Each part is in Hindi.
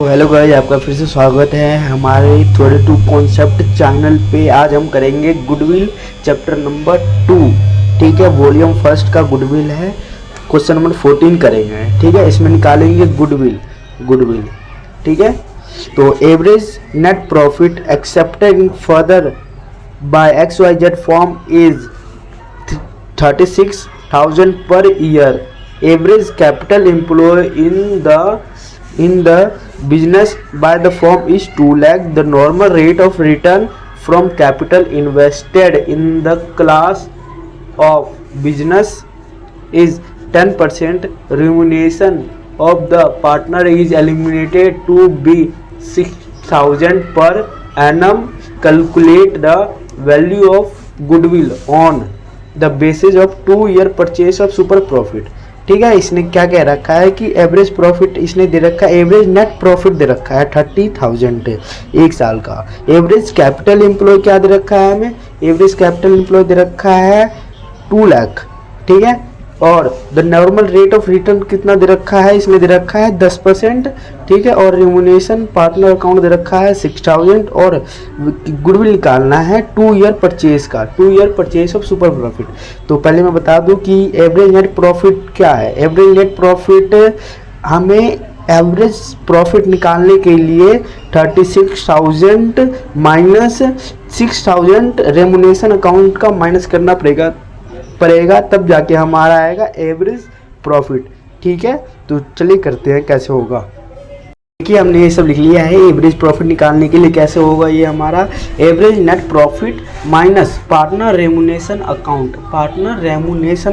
तो हेलो गाइस, आपका फिर से स्वागत है हमारे 32 कॉन्सेप्ट चैनल पे। आज हम करेंगे गुडविल चैप्टर नंबर 2। ठीक है, वॉल्यूम फर्स्ट का गुडविल है। क्वेश्चन नंबर 14 करेंगे। ठीक है, इसमें निकालेंगे गुडविल। ठीक है, तो average net profit accepted further bye XYZ form is 36,000 per year. Average capital employed in the business by the firm is 2 lakh. The normal rate of return from capital invested in the class of business is 10%. Remuneration of the partner is eliminated to be 6,000 per annum. Calculate the value of goodwill on the basis of 2 year purchase of super profit. ठीक है, इसने क्या कह रखा है कि एवरेज प्रॉफिट इसने दे रखा है, एवरेज नेट प्रॉफिट दे रखा है 30,000 एक साल का। एवरेज कैपिटल एम्प्लॉय क्या दे रखा है हमें, एवरेज कैपिटल एम्प्लॉय दे रखा है 2 लाख। ठीक है, और the normal rate of return कितना दे रखा है, इसमें दे रखा है 10%। ठीक है, और रिम्यूनेशन पार्टनर अकाउंट दे रखा है 6,000 और गुडविल निकालना है 2 ईयर परचेज का, 2 year purchase of super profit. तो पहले मैं बता दूं कि एवरेज नेट प्रॉफिट क्या है। एवरेज नेट प्रॉफिट हमें एवरेज प्रॉफिट निकालने के लिए 36,000 माइनस 6,000 रेमुनेशन अकाउंट का माइनस करना पड़ेगा, तब जाके हमारा आएगा एवरेज प्रॉफिट। ठीक है, तो चलिए करते हैं कैसे होगा। देखिए, हमने ये सब लिख लिया है। एवरेज प्रॉफिट निकालने के लिए कैसे होगा, ये हमारा average net profit minus partner remuneration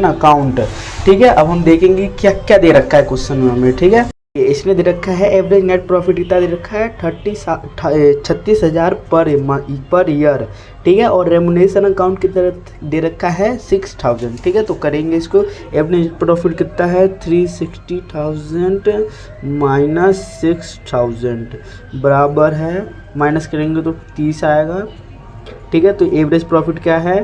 account. ठीक है, अब हम देखेंगे क्या क्या दे रखा है क्वेश्चन में हमें। ठीक है, इसने दे रखा है एवरेज नेट प्रॉफिट कितना दे रखा है 36,000 पर ईयर। ठीक है, और रेमुनेशन अकाउंट कितना दे रखा है 6,000। ठीक है, तो करेंगे इसको। एवरेज प्रॉफिट कितना है 360,000 माइनस 6,000 बराबर है, माइनस करेंगे तो 30 आएगा। ठीक है, तो एवरेज प्रॉफिट क्या है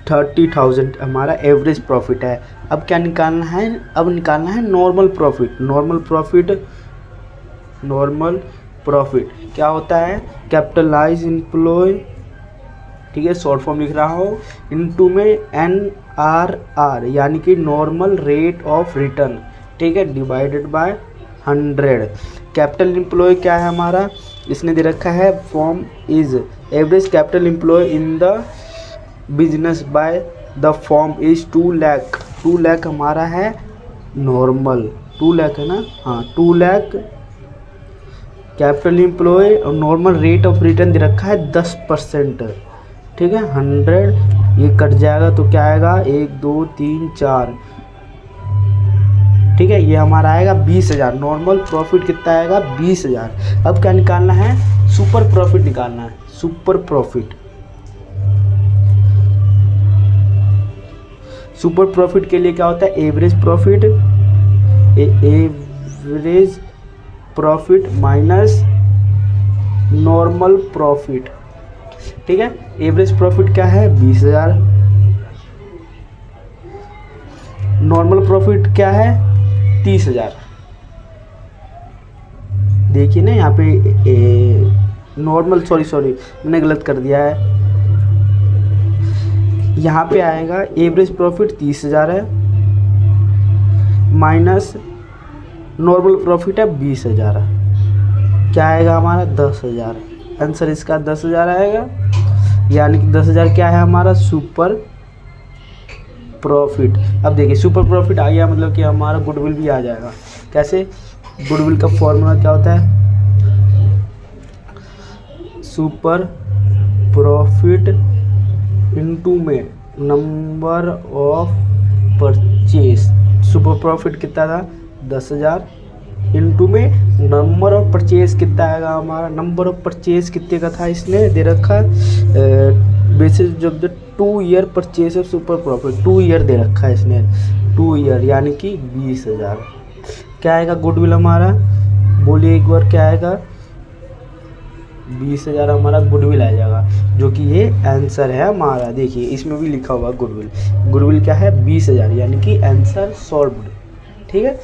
30,000 हमारा एवरेज प्रॉफिट है। अब क्या निकालना है, अब निकालना है नॉर्मल प्रॉफिट क्या होता है, कैपिटलाइज एम्प्लॉय। ठीक है, शॉर्ट फॉर्म लिख रहा हो, इनटू में NRR यानी कि नॉर्मल रेट ऑफ रिटर्न। ठीक है, डिवाइडेड बाय 100। कैपिटल एम्प्लॉय क्या है हमारा, इसने दे रखा है firm is average capital employ in the business by the firm is 2 lakh. 2 lakh हमारा है नॉर्मल, 2 लाख है ना, हाँ 2 लाख कैपिटल एम्प्लॉय और नॉर्मल रेट ऑफ रिटर्न दे रखा है 10%। ठीक है, 100 ये कट जाएगा तो क्या आएगा 1 2 3 4। ठीक है, ये हमारा आएगा 20,000। नॉर्मल प्रॉफिट कितना आएगा 20,000। अब क्या निकालना है, सुपर प्रॉफिट निकालना है। सुपर प्रॉफिट के लिए क्या होता है, average profit minus normal profit. ठीक है, एवरेज प्रॉफिट क्या है 20,000, नॉर्मल प्रॉफिट क्या है 30,000। देखिए ना यहाँ पे नॉर्मल, सॉरी मैंने गलत कर दिया है। यहाँ पे आएगा एवरेज प्रॉफिट 30,000 है माइनस नॉर्मल प्रॉफिट है 20,000। क्या आएगा हमारा 10,000। आंसर इसका 10,000 आएगा, यानी कि 10,000 क्या है हमारा सुपर प्रॉफिट। अब देखिए सुपर प्रॉफिट आ गया, मतलब कि हमारा गुडविल भी आ जाएगा। कैसे, गुडविल का फॉर्मूला क्या होता है, सुपर प्रॉफिट इनटू में number of purchase. Super profit कितना था 10,000 इनटू में नंबर ऑफ परचेज कितना आएगा हमारा, नंबर ऑफ परचेज कितने का था इसने दे रखा बेसिस जब the 2 year purchase of super profit, 2 year दे रखा है इसने, 2 ईयर यानी कि 20,000। क्या आएगा गुडविल हमारा, बोलिए एक बार क्या आएगा, 20,000 हमारा गुडविल आ जाएगा, जो कि ये आंसर है हमारा। देखिए इसमें भी लिखा हुआ गुडविल क्या है 20,000, यानी कि आंसर सॉल्व्ड। ठीक है,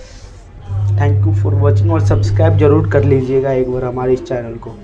थैंक यू फॉर वॉचिंग और सब्सक्राइब जरूर कर लीजिएगा एक बार हमारे इस चैनल को।